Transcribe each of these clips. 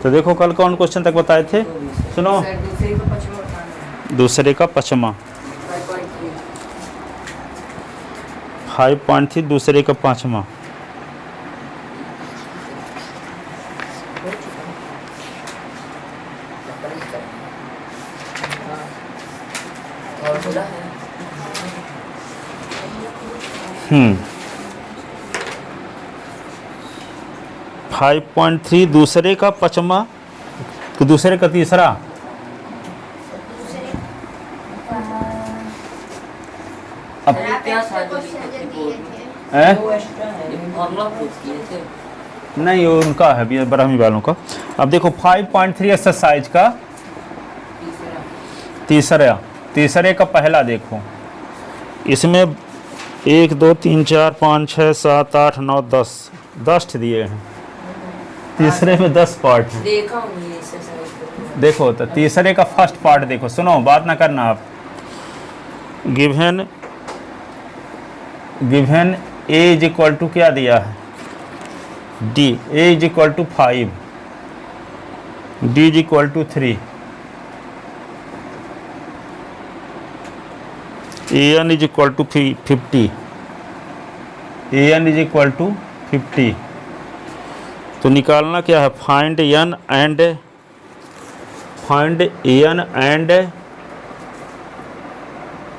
तो देखो कल कौन क्वेश्चन तक बताए थे, सुनो। दूसरे का पचमा 5.3, दूसरे का पाँचवा। हम्म 5.3 दूसरे का पचमा, तो दूसरे का तीसरा। अब नहीं उनका है ब्राह्मी वालों का। अब देखो 5.3 एक्सरसाइज का तीसरे का पहला देखो, इसमें 1 2 3 4 5 6 7 8 9 10 दिए हैं। तीसरे में 10 पार्ट हैं। देखो तो तीसरे का फर्स्ट पार्ट देखो, सुनो बात ना करना आप। Given A is equal to क्या दिया है, d. A is equal to 5, d is equal to 3, a N is equal to 50, a N is equal to 50। तो निकालना क्या है, फाइंड एन एंड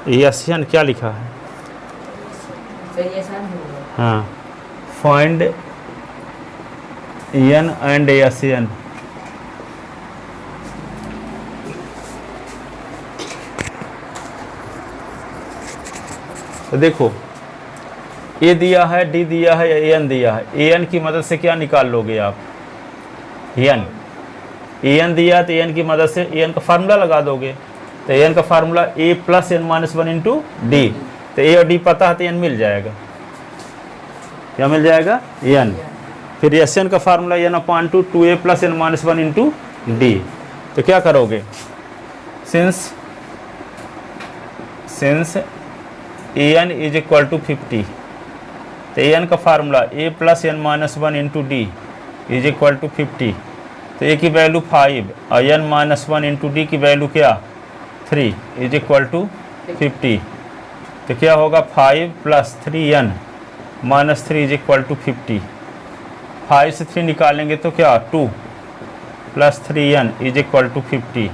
एशियन, क्या लिखा है, हाँ, फाइंड एन एंड एशियन। तो देखो ए दिया है, डी दिया है, ए एन दिया है। ए एन की मदद से क्या निकाल लोगे आप, एन। ए एन दिया तो ए एन की मदद से ए एन का फार्मूला लगा दोगे। तो ए एन का फार्मूला ए plus N minus 1 into D. तो ए और डी पता है तो एन मिल जाएगा, क्या मिल जाएगा, एन। फिर एस एन का formula n upon 2a plus N minus 1 into D. तो क्या करोगे, since a N is equal to 50, तो ए एन का formula A plus N minus 1 into D is equal to 50। तो ए की value 5 और n minus 1 into d की value क्या 3 इज इक्वल टू 50। तो क्या होगा 5 plus 3n minus 3 is equal to 50। 5 से 3 निकालेंगे तो क्या 2 plus 3n is equal to 50।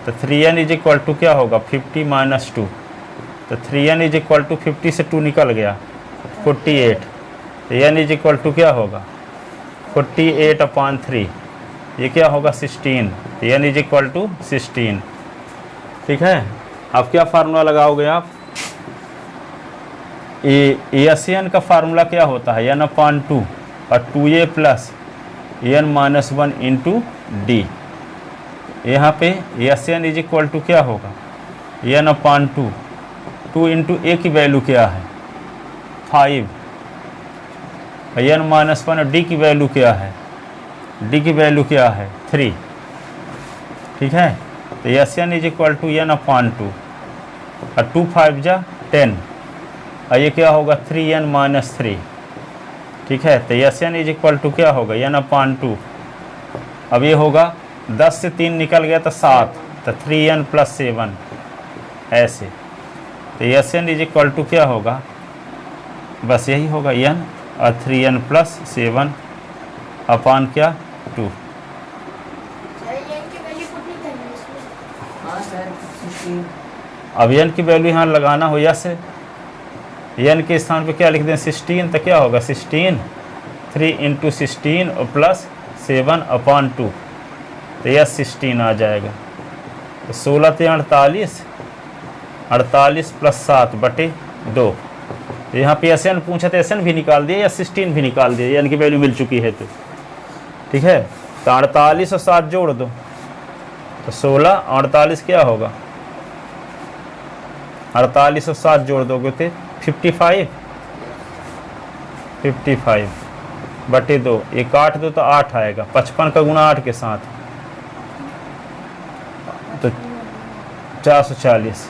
तो 3n इज इक्वल टू क्या होगा 50 माइनस 2। तो 3n इज इक्वल टू 50 से 2 निकल गया 48। तो n इज इक्वल टू क्या होगा 48 अपॉन 3, ये क्या होगा 16। तो n इज इक्वल टू 16। ठीक है, अब क्या फार्मूला लगाओगे आप, एशियन का फार्मूला क्या होता है n अपॉन 2 और 2a plus n minus 1 into D. यहाँ पे एशियन इज इक्वल टू क्या होगा n अपॉन 2 इंटू ए की वैल्यू क्या है 5, n माइनस 1 और डी की वैल्यू क्या है, डी की वैल्यू क्या है 3। ठीक है, तो S n is equal to n upon 2 और 2 5 जा 10 और ये क्या होगा 3n माइनस 3। ठीक है, तो एशियन इज इक्वल टू क्या होगा n अपॉन 2। अब ये होगा 10 से 3 निकल गया तो 7, तो 3n प्लस 7 ऐसे। तो एशियन इज इक्वल टू क्या होगा, बस यही होगा n और 3n प्लस 7 अपॉन क्या 2। अब n की वैल्यू यहाँ लगाना हो, या से n के स्थान पे क्या लिख दें 16, तो क्या होगा 16 3 इंटू 16 और प्लस 7 अपॉन 2। तो यह 16 आ जाएगा। तो 16 × 48, 48 प्लस 7 बटे 2। तो यहाँ पे एस एन पूछा तो एस एन भी निकाल दिए या 16 भी निकाल दिए, n की वैल्यू मिल चुकी है। तो ठीक है, तो 48 और 7 जोड़ दो तो 16 और 48 क्या होगा 48 और 7 जोड़ दोगे तो 55 बटे 2, एक 8 दो तो 8 आएगा, 55 का गुणा 8 के साथ तो 440।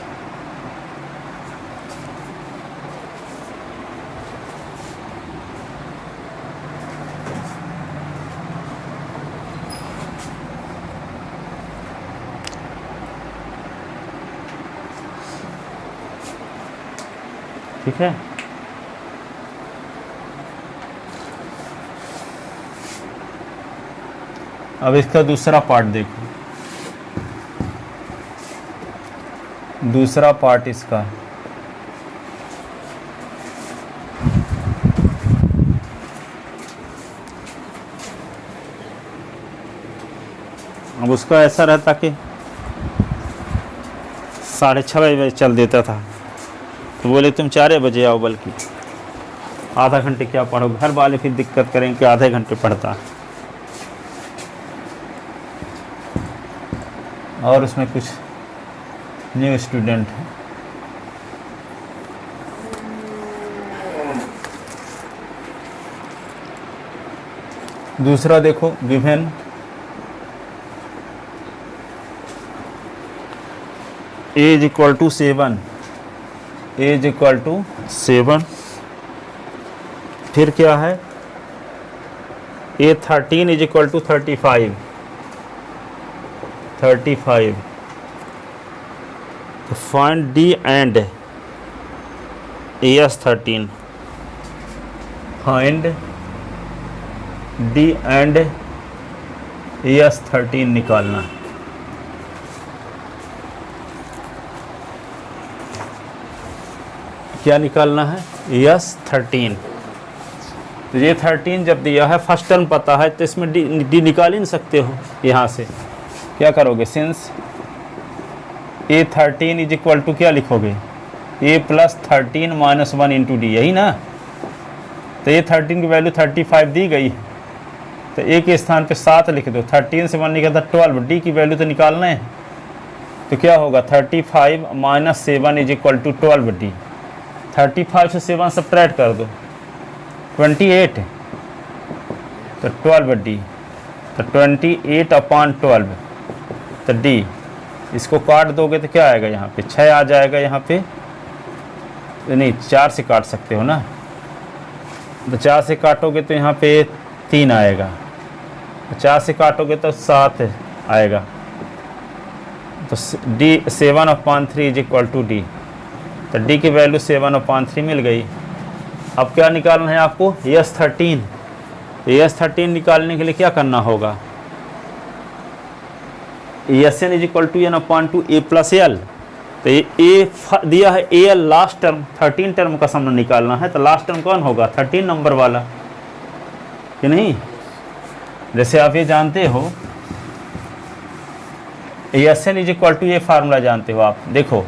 ठीक है। अब इसका दूसरा पार्ट देखो, दूसरा पार्ट इसका अब उसका ऐसा रहता कि 6:30 बजे चल देता था, तो बोले तुम 4 बजे आओ, बल्कि आधा घंटे क्या पढ़ो। घर वाले फिर दिक्कत करेंगे कि आधे घंटे पढ़ता है। और उसमें कुछ न्यू स्टूडेंट है। दूसरा देखो, विभिन्न as equal to 7, as equal to 7। फिर क्या है, A13 इज इक्वल टू 35, 35। तो find D and AS13, find D and AS13 निकालना है। क्या निकालना है, AS13। तो ये 13 जब दिया है, फर्स्ट टर्म पता है, तो इसमें डी निकाल ही नहीं सकते हो। यहाँ से क्या करोगे, since A13 is equal to क्या लिखोगे, A plus 13 minus 1 into D, यही ना। तो A13 की वैल्यू 35 दी गई है, तो A के स्थान पे 7 लिख दो। 13 से 1 निकलता 12, डी की वैल्यू तो निकालना है। तो क्या होगा, 35 minus 7 is equal to 12 d. 35 से 7 सब्ट्रैक्ट कर दो, 28, तो 12 डी, तो 28 अपॉन 12, तो डी। इसको काट दोगे तो क्या आएगा, यहाँ पे 6 आ जाएगा, यहाँ पे नहीं 4 से काट सकते हो ना, तो 4 से काटोगे तो यहाँ पे 3 आएगा, 4 से काटोगे तो 7 आएगा। तो d 7/3 is equal to d. तो डी की वैल्यू 7/3 मिल गई। अब क्या निकालना है आपको, AS13। AS13 निकालने के लिए क्या करना होगा, ASN is equal to n/2 A plus l. तो ये A दिया है, AL लास्ट टर्म, 13 टर्म का सम निकालना है। तो लास्ट टर्म कौन होगा, 13 नंबर वाला, कि नहीं। जैसे आप ये जानते हो, ASN इज इक्वल टू, ये फार्मूला जानते हो आप, देखो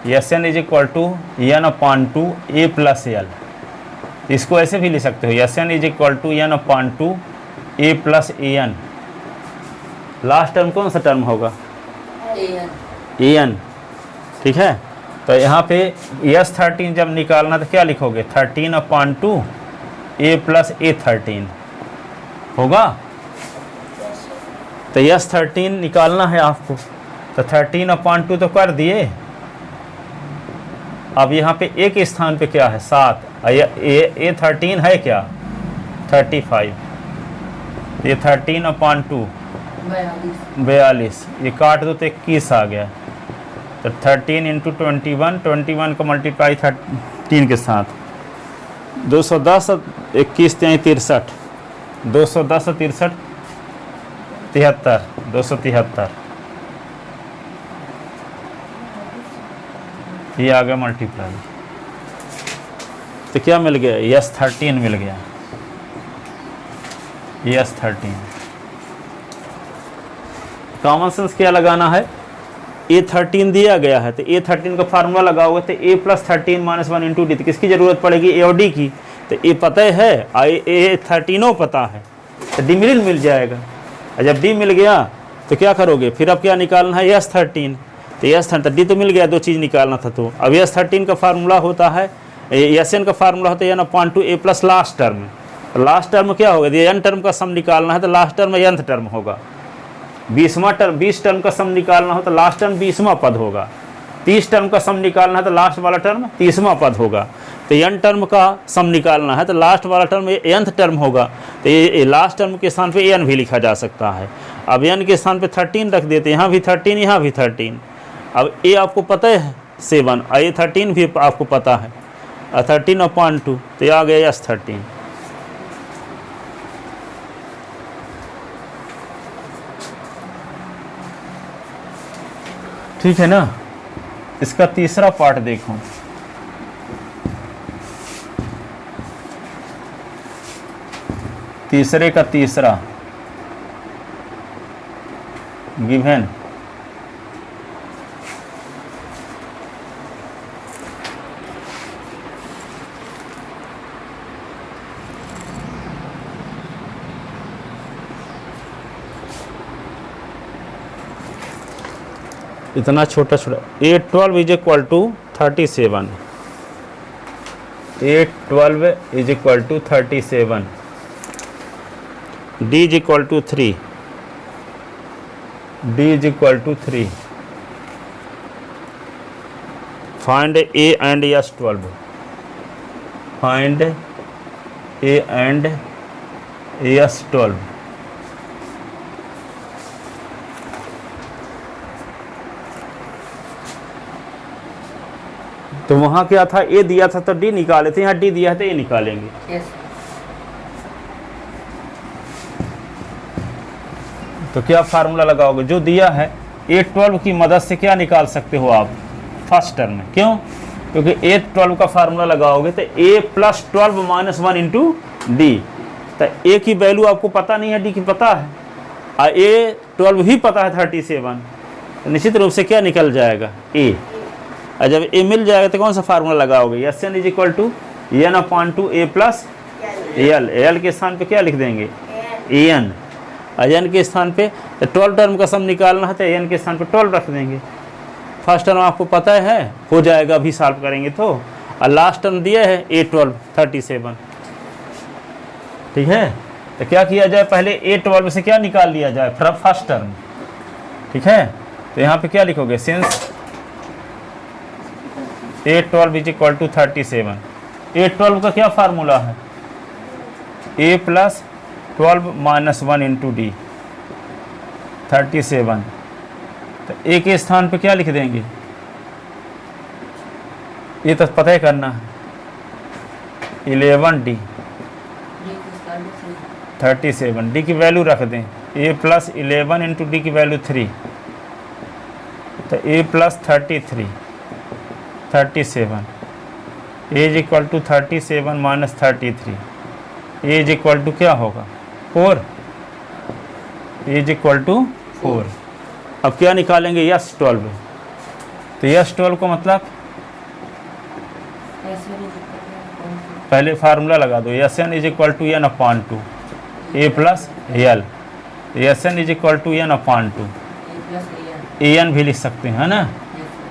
ASN is equal to n/2 A plus l. इसको ऐसे भी लिख सकते हो, ASN is equal to n/2 A plus AN। Last term कौन सा टर्म होगा, AN, ठीक है। तो यहाँ पे AS13 जब निकालना तो क्या लिखोगे, 13/2 A प्लस A13 होगा। तो AS13 निकालना है आपको, तो 13/2 तो कर दिए। अब यहाँ पे A के स्थान पे क्या है, 7। A13 है क्या, 35, ये 13/2 42, ये काट दो तो 21 आ गया। तो 13 इंटू 21 का मल्टीप्लाई 13 के साथ 210, 21 63, 210 63 73, 273, ये आ गया मल्टीप्लाई। तो क्या मिल गया, AS13 मिल गया, AS13। कॉमन सेंस क्या लगाना है, A13 दिया गया है, तो A13 का फार्मूला लगाओगे तो A plus 13 minus 1 into D. तो किसकी ज़रूरत पड़ेगी, A और D की। तो A पता है, A13 पता है, तो D मिल जाएगा। और जब D मिल गया तो क्या करोगे, फिर अब क्या निकालना है, AS13। तो AS13, तो D तो मिल गया, 2 चीज़ निकालना था। तो अब AS13 का फार्मूला होता है, ASN का फार्मूला होता है n/2 A plus last term. तो लास्ट टर्म क्या होगा, यदि n टर्म का सम निकालना है तो लास्ट टर्म nth टर्म होगा। 20 टर्म का सम निकालना हो तो लास्ट टर्म 20वां पद होगा। 30 टर्म का सम निकालना है तो लास्ट वाला टर्म 30वां पद होगा। तो n टर्म का सम निकालना है तो लास्ट वाला टर्म nth टर्म होगा। तो ये लास्ट टर्म के स्थान पे n भी लिखा जा सकता है। अब n के स्थान पे 13 रख देते, यहाँ भी 13, यहाँ भी 13। अब A आपको पता है 7, A13 भी आपको पता है। 13/2, तो ये आ गया S13। ठीक है ना। इसका तीसरा पार्ट देखो, तीसरे का तीसरा गिवन इतना छोटा छोटा, A12 is equal to 37, A12 is equal to 37, D is equal to 3, D is equal to 3, find A and S12, find A and S12। तो वहां क्या था, ए दिया था तो डी निकाले थे, यहाँ डी दिया है तो ए निकालेंगे। yes. तो क्या फार्मूला लगाओगे, जो दिया है A12 की मदद से क्या निकाल सकते हो आप फर्स्ट टर्म में, क्यों, क्योंकि A12 का फार्मूला लगाओगे तो A + 12 - 1 इंटू डी, तो A की वैल्यू आपको पता नहीं है, डी की पता है, और A12 ही पता है 37, तो निश्चित रूप से क्या निकल जाएगा A। और जब A मिल जाएगा तो कौन सा फार्मूला लगाओगे, Sn = n/2 A + L, L के स्थान पे क्या लिख देंगे An, n के स्थान पे 12 टर्म का सम निकालना है तो n के स्थान पे 12 रख देंगे। फर्स्ट टर्म आपको पता है हो जाएगा, अभी सॉल्व करेंगे तो, और लास्ट टर्म दिया है A12 37। ठीक है, तो क्या किया जाए, पहले A12 से क्या निकाल लिया जाए फर्स्ट टर्म। ठीक है, तो यहाँ पे क्या लिखोगे, सिंस A12 = 37, A12 का क्या फार्मूला है, A + 12 - 1 इंटू डी, 37, तो A के स्थान पे क्या लिख देंगे, ये तो पता ही करना है, 11D 37, डी की वैल्यू रख दें, A + 11 इंटू डी की वैल्यू 3, तो A + 33 37, A = 37 - 33, A = क्या होगा 4, A = 4। अब क्या निकालेंगे S12, तो S12 को मतलब पहले फार्मूला लगा दो, Sn = n/2 A + L, Sn = n/2, An भी लिख सकते हैं, है ना।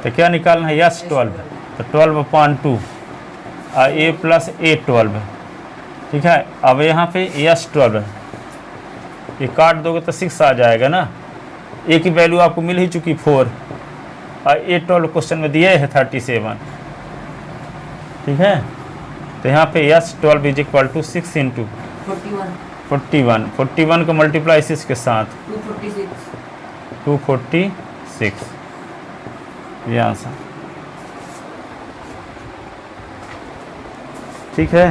तो क्या निकालना है S12, तो 12/2 और A + A12। ठीक है, अब यहाँ पे S12 ये काट दोगे तो 6 आ जाएगा ना, A की वैल्यू आपको मिल ही चुकी 4, और A12 क्वेश्चन में दिए है 37। ठीक है, तो यहाँ पे S12 = 6 इंटू 41 का मल्टीप्लाई 6 के साथ 246, ये आंसर। ठीक है,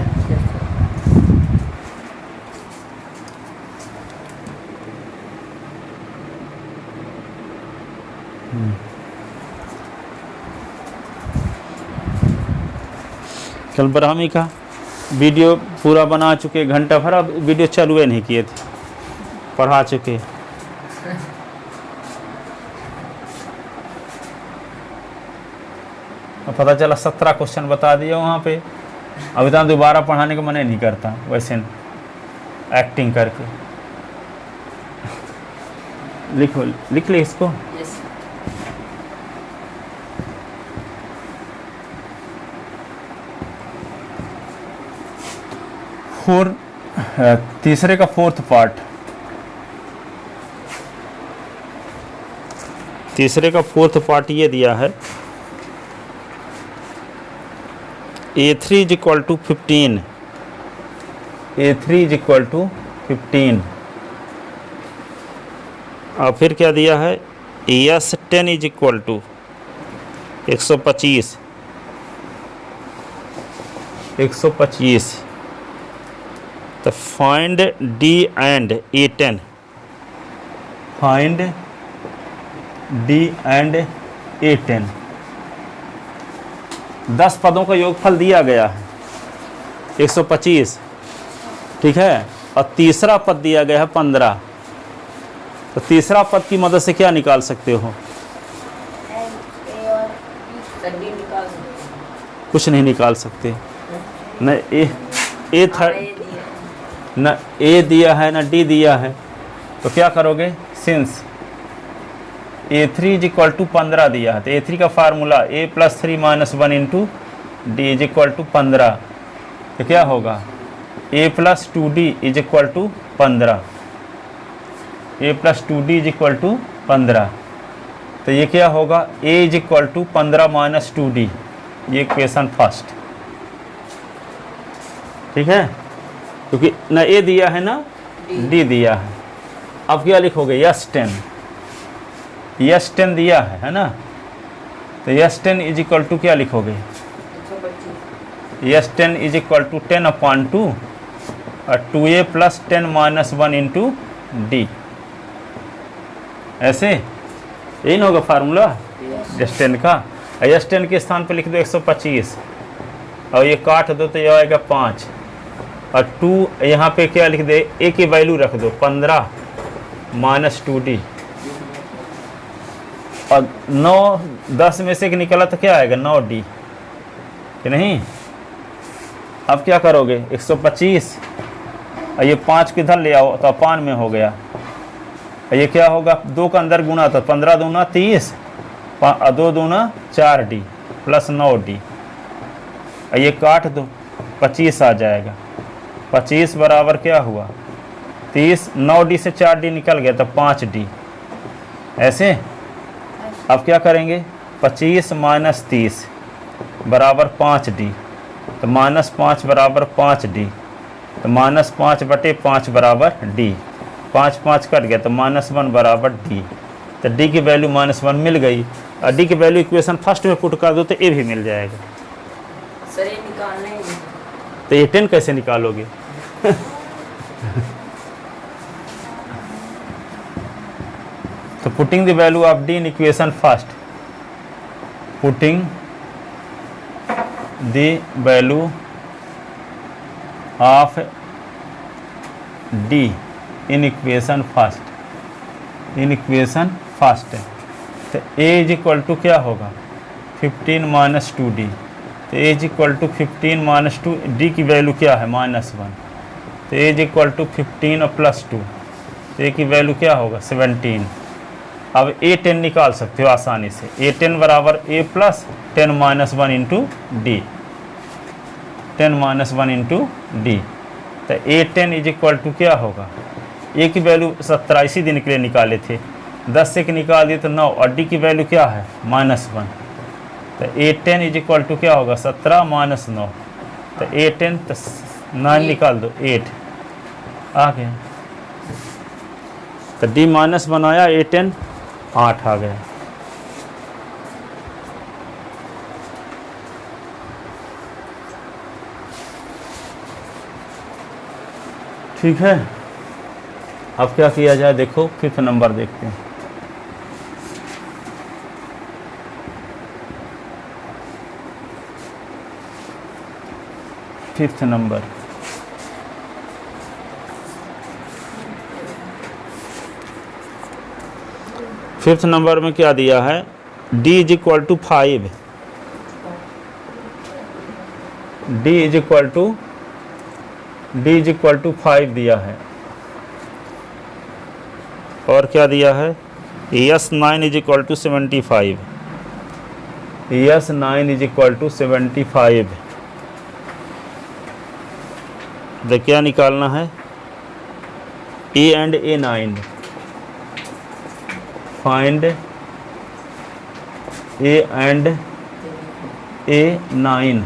कल ब्राह्मी का वीडियो पूरा बना चुके, घंटा भर, अब वीडियो चालू ही नहीं किए थे, पढ़ा चुके। पता चला 17 क्वेश्चन बता दिया वहाँ पे, अब इतना दोबारा पढ़ाने का मन ही नहीं करता, वैसे एक्टिंग करके। लिख ले इसको। yes. तीसरे का फोर्थ पार्ट, तीसरे का फोर्थ पार्ट ये दिया है, A3 = 15, A3 = 15, और फिर क्या दिया है, S10 = 125, 125। तो find D and A10, find D and A10। 10 पदों का योगफल दिया गया है 125, ठीक है, और तीसरा पद दिया गया है 15। तो तीसरा पद की मदद से क्या निकाल सकते हो? कुछ नहीं निकाल सकते। न ए न ए दिया है न डी दिया है, तो क्या करोगे? Since A3 is equal to 15 दिया है, तो A3 का formula A + 3 - 1 into D is equal to 15। तो क्या होगा? A + 2D is equal to 15, A + 2D is equal to 15। तो ये क्या होगा? A is equal to 15 - 2D, ये इक्वेशन फर्स्ट, ठीक है, क्योंकि ना A दिया है ना D दिया है। अब क्या लिखोगे? S10, S10 दिया है ना, तो S10 इज इक्वल टू क्या लिखोगे? S10 इज इक्वल टू 10/2 और 2A + 10 - 1 इंटू डी। ऐसे यही ना होगा फार्मूला S10 का। S10 के स्थान पर लिख दो 125 और ये काट दो तो ये आएगा 5 और 2 यहाँ पे क्या लिख दे? A की वैल्यू रख दो 15 - 2D और 9 10 में से एक निकला तो क्या आएगा? 9D, कि नहीं? अब क्या करोगे? 125 और ये 5 किधर ले आओ तो अपान में हो गया। और ये क्या होगा? 2 का अंदर गुना, तो 15 दूना 30 और 2 दूना 4D + 9D। और ये काट दो 25 आ जाएगा। 25 बराबर क्या हुआ? 30, 9D से 4D निकल गया तो 5D। ऐसे अब क्या करेंगे? 25 - 30 बराबर 5D, तो -5 बराबर 5D, तो -5/5 बराबर D। 5 5 कट गया तो -1 बराबर D। तो D की वैल्यू -1 मिल गई और D की वैल्यू इक्वेशन फर्स्ट में पुट कर दो तो A भी मिल जाएगा। सर ये निकालना ही नहीं। तो A10 कैसे निकालोगे? तो putting the value of D in equation first, putting the value of D in equation first, in equation first. तो A इज इक्वल टू क्या होगा? 15 - 2D। तो A is equal to 15 - 2, D की वैल्यू क्या है? -1। तो A इज इक्वल टू 15 + 2, तो A की वैल्यू क्या होगा? 17। अब A10 निकाल सकते हो आसानी से। A10 बराबर A + 10 - 1 into D, 10 - 1 into D। तो A10 इज इक्वल टू क्या होगा? A की वैल्यू 17 इसी दिन के लिए निकाले थे, 10 से निकाल दिए तो 9 और D की वैल्यू क्या है? -1। तो A10 इज इक्वल टू क्या होगा? 17 - 9, तो A10 तो 9 निकाल दो 8 आ गया। तो D -1 आया, A10 8 आ गया। ठीक है, अब क्या किया जाए? देखो 5th नंबर देखते हैं। फिफ्थ नंबर, फिफ्थ नंबर में क्या दिया है? D is equal to 5, D is equal to 5 दिया है। और क्या दिया है? S9 is equal to 75, S9 is equal to 75। तो क्या निकालना है? A and A9, find A and A9,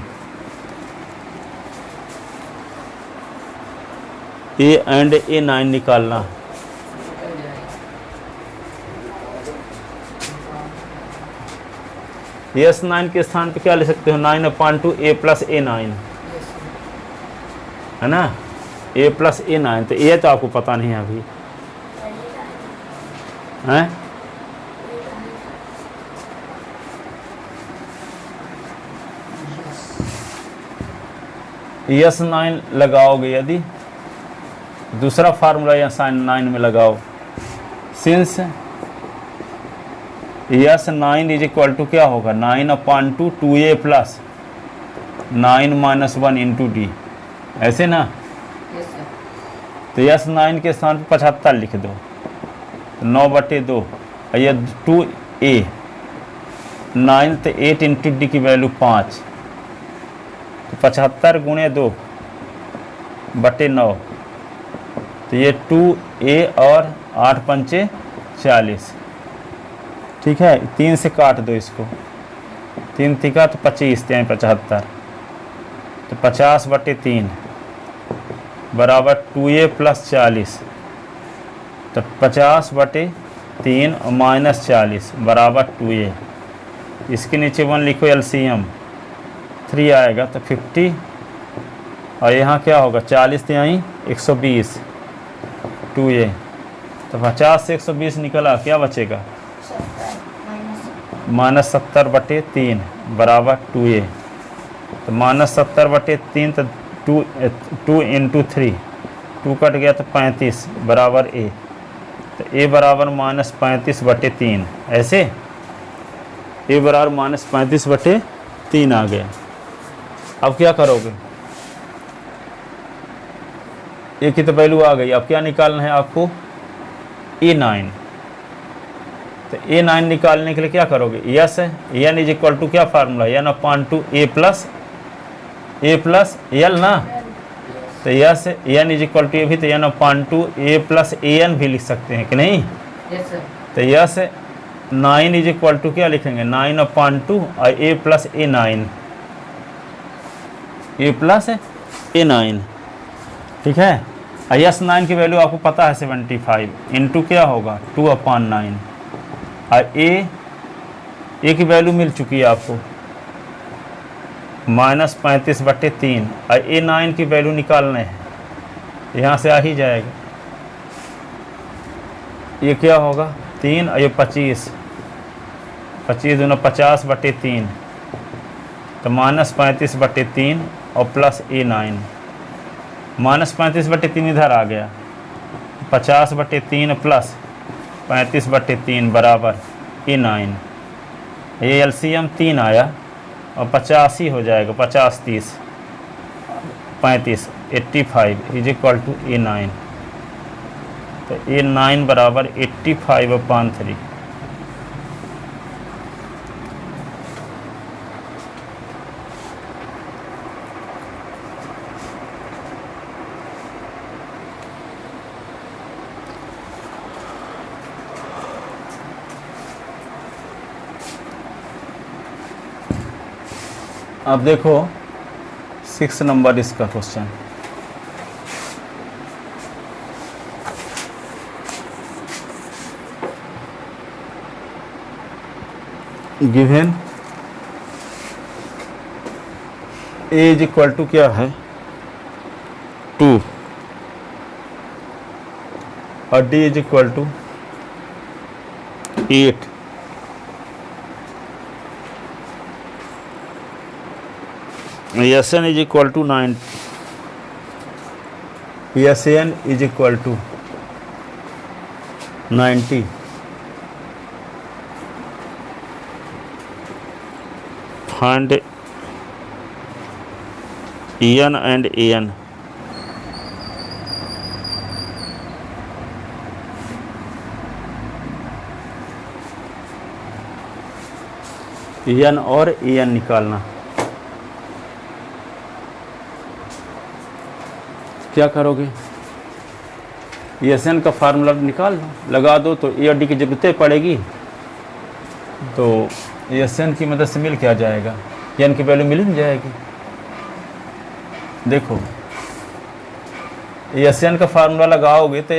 A and A9 निकालना है। S9 के स्थान पे क्या ले सकते हो? 9/2 A + A9, है ना, ए प्लस ए 9, तो ए तो आपको पता नहीं है अभी, हैं? यस 9 लगाओगे यदि, दूसरा फार्मूला यहाँ साइन 9 में लगाओ, since S 9 is equal to क्या होगा, 9/2 2a प्लस 9 - 1 इंटू डी, ऐसे ना। Yes sir. तो यस 9 के स्थान पर 75 लिख दो, तो 9/2, और ये 2a 9 तो 8 इंटू डी की वैल्यू 5, तो 75 गुणे 2/9, तो ये 2a और 8 पंचे 40, ठीक है। 3 से काट दो इसको, 3 तिका तो 25, 75, तो 50/3 बराबर 2a प्लस 40, तो 50/3 और माइनस 40 बराबर 2a। इसके नीचे 1 लिखो, एलसीएम 3 आएगा तो 50, और यहाँ क्या होगा 40 यहीं 120 2a, तो 50 से 120 निकला, क्या बचेगा -70/3 बराबर 2a, तो -70/3 तो 2 इंटू 3, 2 कट गया तो 35 बराबर a, तो a बराबर -35/3, ऐसे a बराबर -35/3 आ गया। अब क्या करोगे, a की तो वैल्यू आ गई, अब क्या निकालना है आपको, a9, तो a9 निकालने के लिए क्या करोगे, यस है, n इज इक्वल टू क्या formula, n/2 a plus l ना, तो S n is equal to, ये भी तो n/2 a प्लस an भी लिख सकते हैं कि नहीं। Yes sir. तो यस 9 इज इक्वल टू क्या लिखेंगे, 9/2 और a प्लस a9, ठीक है। और यस 9 की वैल्यू आपको पता है 75 इंटू क्या होगा 2/9, और ए की वैल्यू मिल चुकी है आपको -35/3, और a9 की वैल्यू निकालना है, यहाँ से आ ही जाएगा, ये क्या होगा 3 और ये 25 दूना 50/3, तो -35/3 और प्लस a9, -35/3 इधर आ गया, 50/3 प्लस 35/3 बराबर a9, ये एलसीएम 3 आया और 50 ही हो जाएगा, 50 30 35 85 इज इक्वल टू a9, तो a9 बराबर 85/3। अब देखो 6 नंबर इसका question, given A is equal to क्या है 2 और D is equal to 8, Sn is equal to 9, Sn is equal to 90, find En and An, En और An निकालना, क्या करोगे, Sn का फार्मूला निकाल लो, लगा दो, तो ए और डी की जरूरतें पड़ेगी, तो Sn की मदद से मिल क्या जाएगा, n की वैल्यू मिल जाएगी। देखो Sn का फार्मूला लगाओगे तो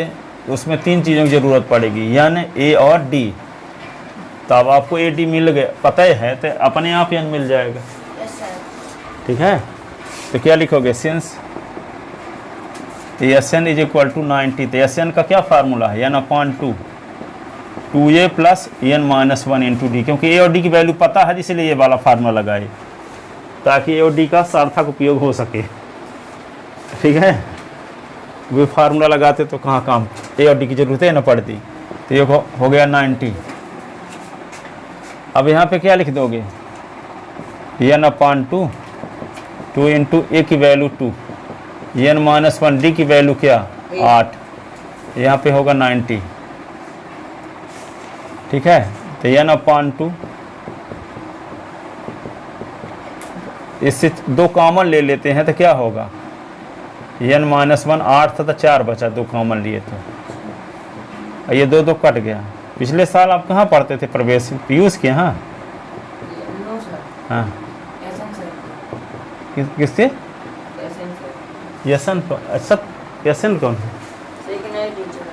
उसमें 3 चीज़ों की ज़रूरत पड़ेगी, n a और d, तो अब आपको ए डी मिल गया, पता है, तो अपने आप n मिल जाएगा। Yes sir. ठीक है, तो क्या लिखोगे, सिंस तो S N is equal to 90। तो एस एन का क्या फार्मूला है, N upon 2a plus N minus 1 into D, क्योंकि ए और डी की वैल्यू पता है इसलिए ये वाला फार्मूला लगाए ताकि ए और डी का सार्थक उपयोग हो सके। ठीक है, वो फार्मूला लगाते तो कहाँ काम ए और डी की जरूरत है ना पड़ती। तो ये हो गया 90। अब यहाँ पे क्या लिख दोगे, एन अपॉन 2 इंटू ए की वैल्यू 2, एन माइनस 1 डी की वैल्यू क्या 8, यहाँ पे होगा 90। ठीक है, तो एन अपॉन 2, इससे 2 कॉमन ले लेते हैं तो क्या होगा, एन माइनस 1 8 था तो 4 बचा, 2 कॉमन लिए तो ये 2 कट गया। पिछले साल आप कहाँ पढ़ते थे, प्रवेश पीयूष के यहाँ? नो सर, हाँ, एसएन सर, किससे? एसएन सर, यसन। अच्छा, यसन कौन है? सेकंड ईयर टीचर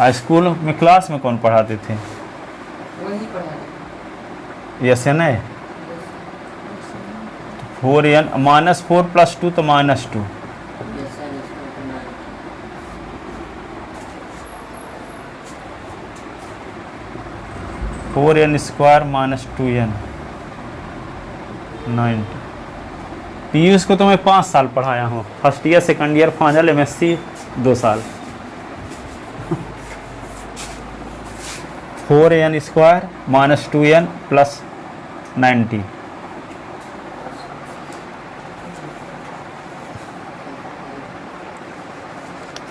है। स्कूल में क्लास में कौन पढ़ाते थे? वही पढ़ा रहे। यसन है। 4n -4 + 2 तो -2, एसएन इसका ना 4n² - 2n 90। पीयूष को तो मैं 5 साल पढ़ाया हूँ, first year second year final MSc 2 साल। 4n² - 2n + 90।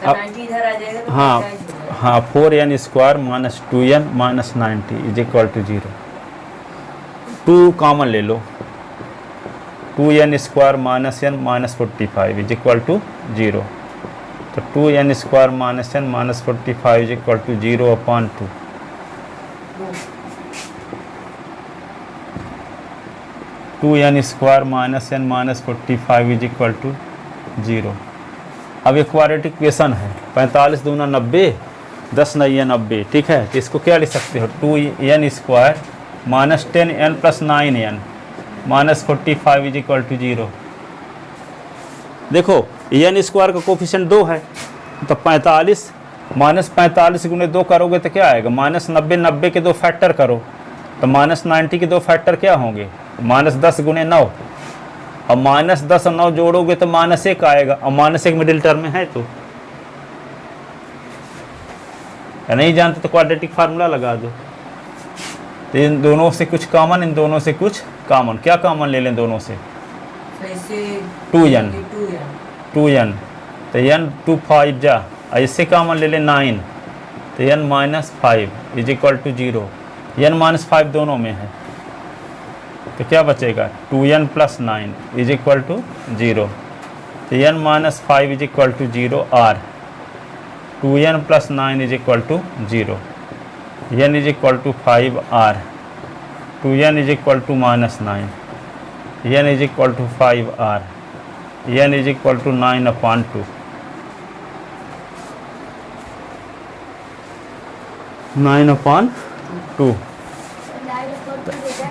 सर 90 इधर आ जाएगा तो हाँ 45 हो जाएगा। हाँ, 4n² - 2n - 90 is equal to 0। 2 common ले लो, 2n² - n - 45 is equal to 0। तो 2n² - n - 45 is equal to 0 upon 2। 2n² - n - 45 is equal to 0। अब एक क्वाड्रेटिक इक्वेशन है, 45 दूना 90, 10 नई 90। ठीक है, तो इसको क्या लिख सकते हो, 2n² - 10n + 9n - 45 is equal to 0। देखो n² का कोफिशिएंट 2 है, तो 45 -45 × 2 करोगे तो क्या आएगा, -90, 90 के 2 फैक्टर करो तो -90 के 2 फैक्टर क्या होंगे, -10 × 9, और -10 और 9 जोड़ोगे तो -1 आएगा, और -1 मिडिल टर्म में है तो या नहीं जानते तो क्वाड्रेटिक फार्मूला लगा दो। तो इन दोनों से कुछ कॉमन, इन दोनों से कुछ कॉमन, क्या कॉमन ले लें दोनों से, तो इससे 2n 2n तो n 2 5 जा, और इससे कॉमन ले लें 9, तो n - 5 is equal to 0। n - 5 दोनों में है तो क्या बचेगा, 2n + 9 इज इक्वल टू 0। तो n - 5 is equal to 0 r, 2n + 9 is equal to 0, n is equal to 5 r, 2n is equal to -9, n is equal to 5 r, n is equal to 9 upon 2। 9 upon 2।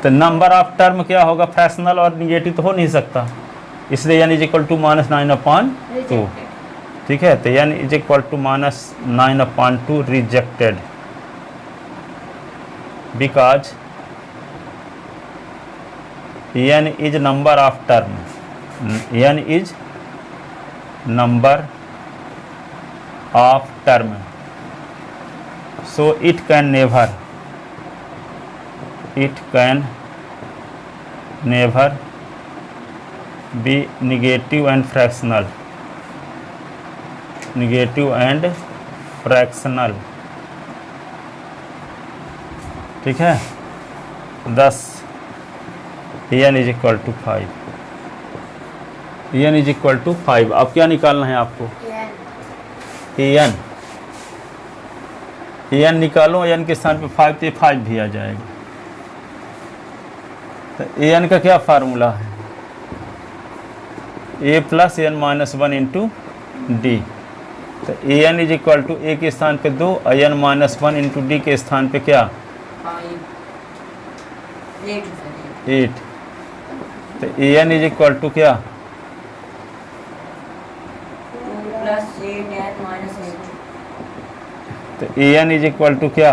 तो number of term क्या होगा, fractional और negative तो हो नहीं सकता, इसलिए n is equal to -9 upon 2। ठीक है, तो n is equal to -9 upon 2 rejected, because n is number of term, n is number of term, so it can never be negative and fractional, ठीक है। 10 n is equal to 5, n is equal to 5। अब क्या निकालना है आपको, n निकालो, n के स्थान पे 5 तो 5 भी आ जाएगा। तो an का क्या फार्मूला है, a + n - 1 इंटू डी। तो an is equal to a के स्थान पे 2 और n - 1 इंटू डी के स्थान पे क्या 8 8। तो तो A N is equal to क्या? 2 प्लस 8n माइनस 8 तो A N is equal to क्या?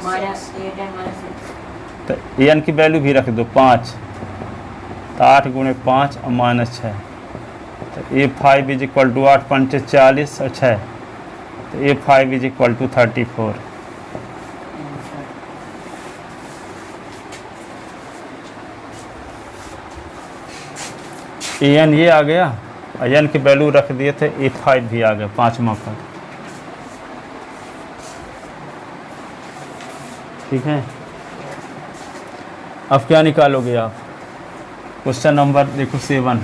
Minus 8n minus 8। तो ए एन की वैल्यू भी रख दो 5, तो 8 गुणे 5 और माइनस 6, तो A5 इज इक्वल टू 8 पंचे 40 और 6, तो A5 is equal to 34। A N ये आ गया, एन की वैल्यू रख दिए थे, A5 भी आ गया 5वां पद। ठीक है, अब क्या निकालोगे आप? क्वेश्चन नंबर देखो 7।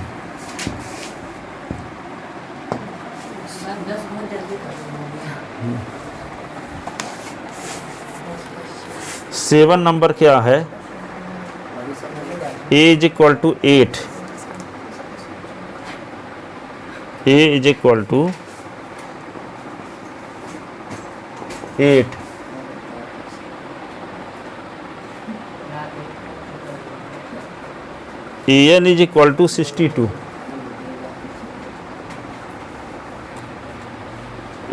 सर 10 बहुत जल्दी कर दूंगा। 7 नंबर क्या है? A is equal to 8, a is equal to 8, a N is equal to 62,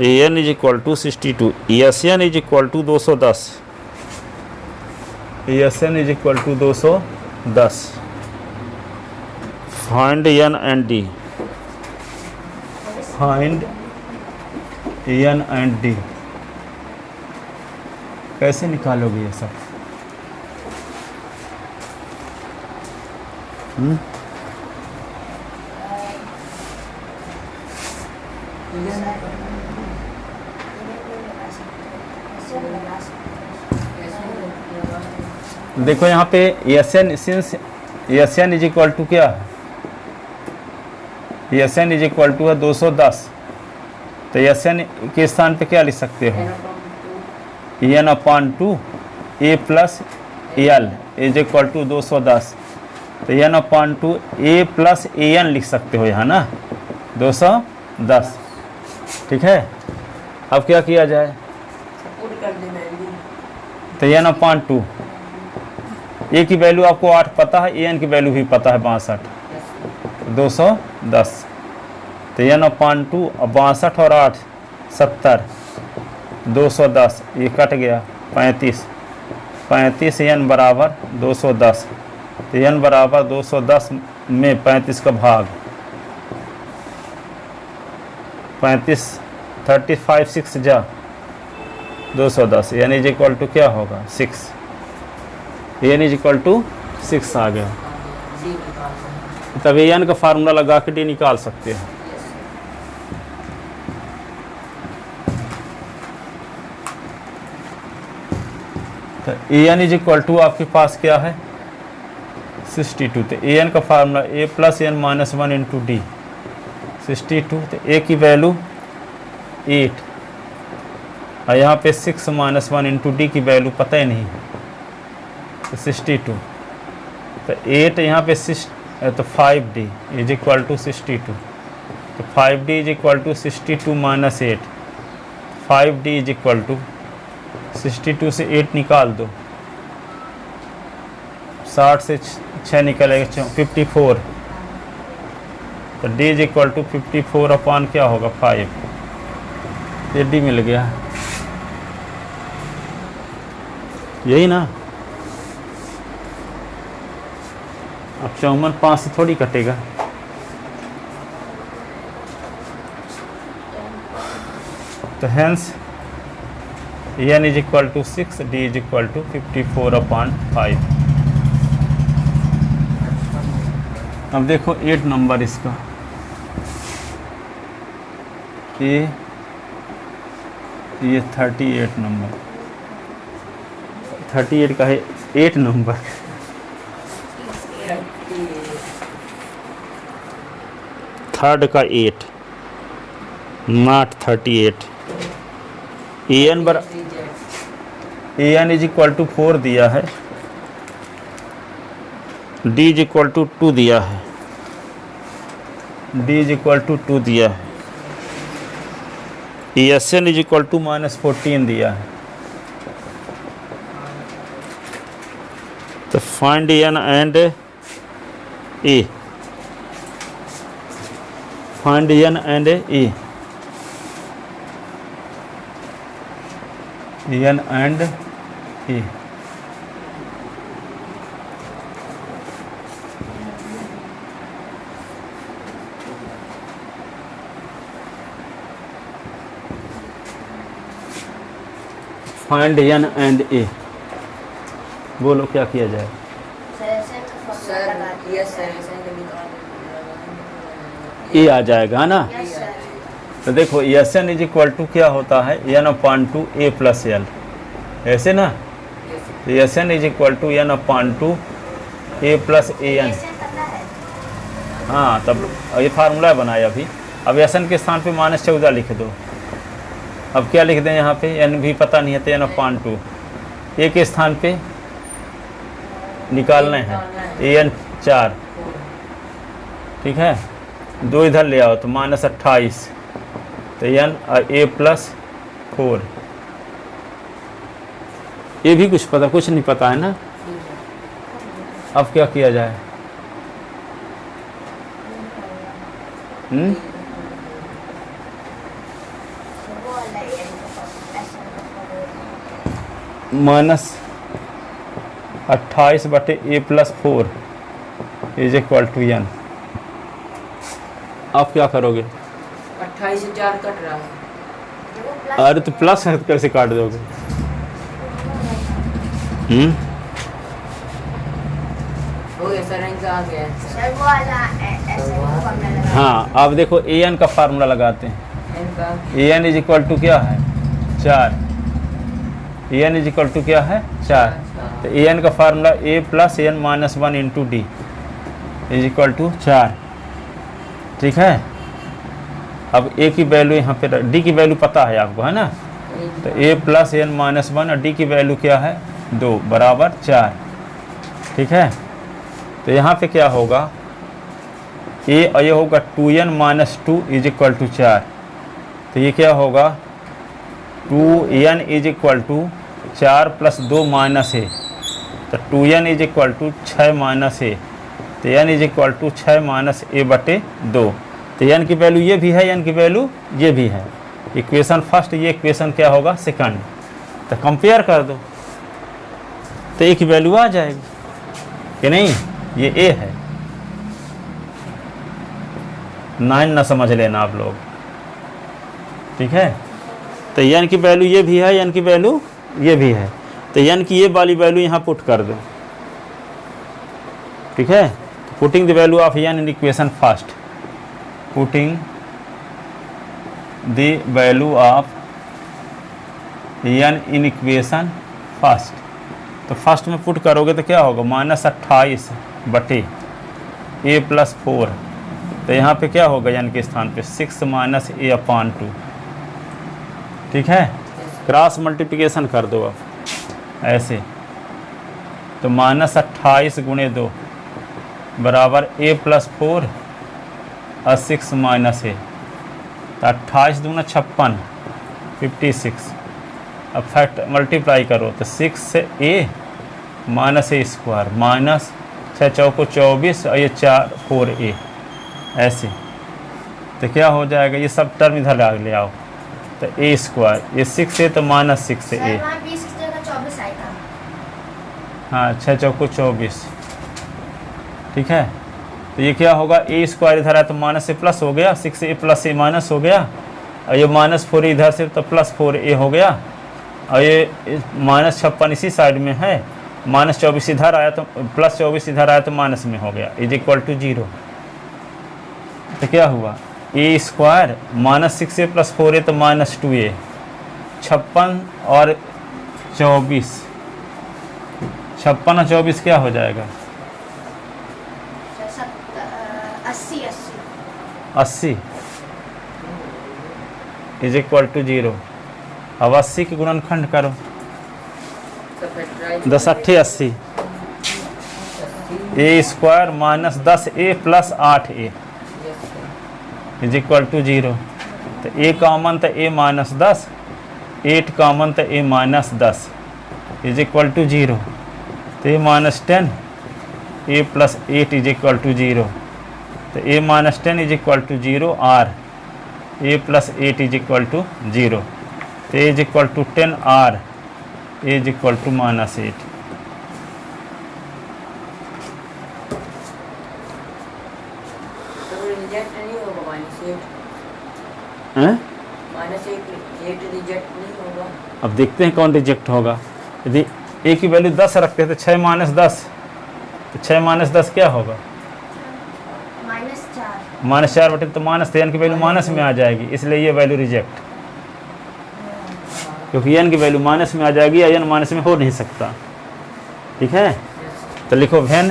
a N is equal to 62, s N is equal to 210, s N is equal to 210। Find n and d, find n and d. कैसे निकालोगे ये सब? देखो यहाँ पे s n, since s N is equal to क्या है? S N is equal to है 210, तो एस एन के स्थान पे क्या लिख सकते हो? N upon 2 A plus L is equal to 210, तो N upon 2 A plus A N लिख सकते हो यहाँ ना, 210। ठीक है, अब क्या किया जाए? सपोर्ट कर देना है। तो एन अपॉन 2, ए की वैल्यू आपको 8 पता है, ए एन की वैल्यू भी पता है 62, 210, तो एन अपॉन 2 और 62 और 8 70, 210, ये कट गया 35, 35 एन बराबर 210, तो एन बराबर 210 में 35 का भाग 35, 35 6 जा 210, एन इज इक्वल टू क्या होगा? 6, एन इज इक्वल टू 6 आ गया। तब एन का फार्मूला लगा के डी निकाल सकते हैं। तो A N is equal to आपके पास क्या है? 62, तो ए एन का फार्मूला ए plus N minus 1 into d, 62, तो ए की वैल्यू 8 और यहाँ पे 6 माइनस 1 इंटू डी की वैल्यू पता ही नहीं है, तो 62, तो 8 यहाँ पे 6, तो 5d इज इक्वल टू 62, तो 5d is equal to 62 minus 8, 5d is equal to 62 से 8 निकाल दो, 60 से 6 निकलेगा 54, तो d is equal to 54 upon क्या होगा? 5, ये d मिल गया, यही ना। अब 54 5 से थोड़ी कटेगा, तो hence N is equal to 6, D is equal to 54 upon 5। अब देखो 8 नंबर इसका, ये 38 नंबर, 38 का है 8 नंबर, थर्ड का 8 not 38। A N is equal to 4 दिया है, डी इज इक्वल टू 2 दिया है, डी इज इक्वल टू 2 दिया है, s N is equal to -14 दिया है। तो find n and a, find n and a, n and a. Find n and a, बोलो क्या किया जाए? सर यस सर ऐसे निकाल ए आ जाएगा ना। Yes sir. तो देखो S N is equal to क्या होता है, N upon two A plus L, ऐसे ना। तो S N is equal to N upon two A plus A N. हाँ, तब ये फार्मूला बनाया अभी। अब एस एन के स्थान पे -14 लिख दो। अब क्या लिख दें यहाँ पे, एन भी पता नहीं है तो एन अपान टू, ए के स्थान पे निकालना है ए एन 4, ठीक है। 2 इधर ले आओ तो -28, तो एन ए प्लस 4। ये भी कुछ नहीं पता है ना। अब क्या किया जाए? -28 बटे a plus 4 is equal to n. आप क्या करोगे? 28 से 4 कट रहा है। अरे तो प्लस है तो कैसे काट दोगे? हो गया सर, रैंक आ गया सर वो वाला ऐसे फॉर्मूला लगा। हाँ, अब देखो ए एन का फार्मूला लगाते हैं। इनका A N is equal to क्या है, 4। A N is equal to क्या है, 4। तो ए एन का formula A plus N minus 1 into D is equal to 4, ठीक है। अब ए की वैल्यू यहाँ पे, डी की वैल्यू पता है आपको, है ना। तो ए प्लस एन माइनस 1 और डी की वैल्यू क्या है, 2 बराबर 4, ठीक है। तो यहाँ पे क्या होगा, ए और ये होगा 2n minus 2 is equal to 4। तो ये क्या होगा, 2n is equal to 4 plus 2 minus a, तो 2n is equal to 6 minus a. तो n is equal to 6 minus a बटे 2। तो n की वैल्यू ये भी है, n की वैल्यू ये भी है। इक्वेशन फर्स्ट, ये इक्वेशन क्या होगा, सेकंड। तो कंपेयर कर दो तो ए की वैल्यू आ जाएगी कि नहीं। ये ए है, 9 ना समझ लेना आप लोग, ठीक है। तो n की वैल्यू ये भी है, n की वैल्यू ये भी है। तो n की ये वाली वैल्यू यहाँ पुट कर दो, ठीक है। Putting the value of n in equation first, putting the value of n in equation first. तो फर्स्ट में पुट करोगे तो क्या होगा, -28 बटे ए प्लस 4। तो यहाँ पे क्या होगा, n के स्थान पे 6 माइनस ए अपान 2, ठीक है। क्रॉस मल्टीप्लिकेशन कर दो अब ऐसे, तो -28 गुणे 2 बराबर ए प्लस 4 और 6 माइनस ए। तो 28 दूना 56, 56। अब फैक्ट मल्टीप्लाई करो तो 6 से ए माइनस ए स्क्वायर, माइनस 6 चौको 24 और ये 4 4a ऐसे। तो क्या हो जाएगा, ये सब टर्म इधर ले आओ, तो ए स्क्वायर, ये 6 है तो माइनस 6 से ए। 20 की जगह 24 आएगा। हाँ, 6 चौको 24, ठीक है। तो ये क्या होगा, ए स्क्वायर इधर है तो माइनस से प्लस हो गया, 6a प्लस ए माइनस हो गया, और ये -4 इधर से तो प्लस 4a हो गया, और ये -56 इसी साइड में है, -24 इधर आया तो प्लस 24 इधर आया तो माइनस में हो गया, इज इक्वल टू 0। तो क्या हुआ, ए स्क्वायर -6a प्लस 4a तो -2a, 56 और 24, 56 और 24 क्या हो जाएगा, 80 इज इक्वल टू 0। अब 80 के गुणनखंड करो, 10 8 80, a square minus 10a plus 8a is equal to 0। तो ए कॉमन तो a माइनस 10, 8 कॉमन तो a minus 10 is equal to 0। तो a minus 10 a plus 8 is equal to 0, तो a minus 10 is equal to 0 or, a plus 8 is equal to 0, तो a is equal to 10 or, a is equal to minus 8। तो reject नहीं होगा हैं? Minus 8 reject नहीं होगा। अब देखते हैं कौन रिजेक्ट होगा। यदि ए की वैल्यू 10 रखते हैं तो 6 माइनस 10, तो 6 माइनस 10 क्या होगा? -4। माइनस 4 बटे तो माइनस, तो एन की वैल्यू माइनस में आ जाएगी, इसलिए ये वैल्यू रिजेक्ट, क्योंकि एन की वैल्यू माइनस में आ जाएगी, एन माइनस में हो नहीं सकता। ठीक है, तो लिखो when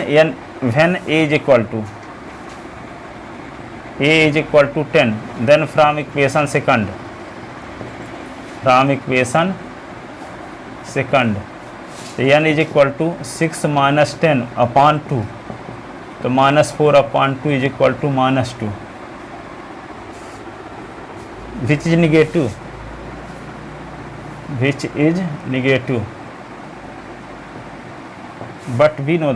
a is equal to 10, then from equation second, तो n is equal to 6 minus 10 upon 2, तो -4 upon 2 is equal to -2, which is negative, but we know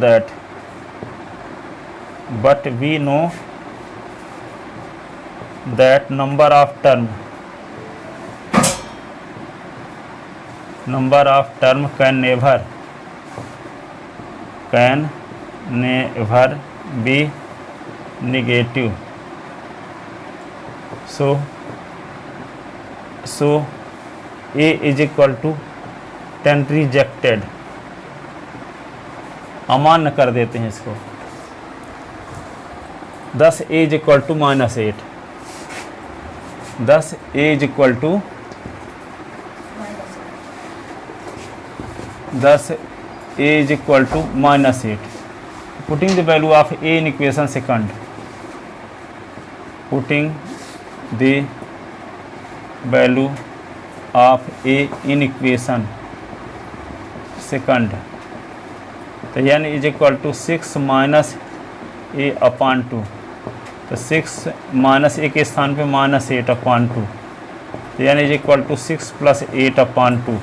that number of term can never be negative, so a is equal to 10 rejected, अमान्य कर देते हैं इसको। 10 a is equal to -8, 10 a is equal to 10 a is equal to -8. Putting the value of a in equation second. Putting the value of a in equation second. तो n is equal to 6 minus a upon 2. तो 6 minus ए के स्थान पे -8 upon 2, तो n is equal to 6 plus 8 upon 2,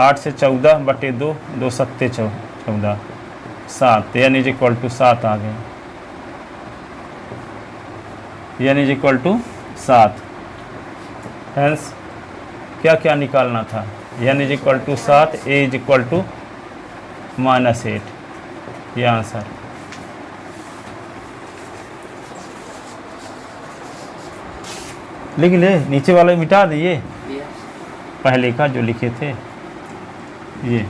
8 से 14 बटे 2, 2 सत्ते 14, 7, तो n इज इक्वल टू 7 आ गए, n is equal to 7। Hence क्या क्या निकालना था, n is equal to 7, a is equal to -8, ये आंसर। लिख ले, नीचे वाला मिटा दिए, पहले का जो लिखे थे ये।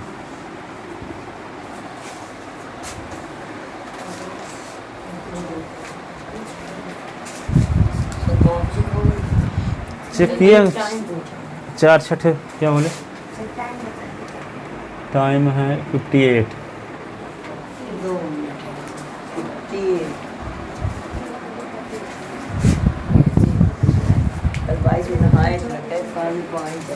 चेक किया, 4/6 क्या बोले, टाइम है 58। Advice with a high, 10 points.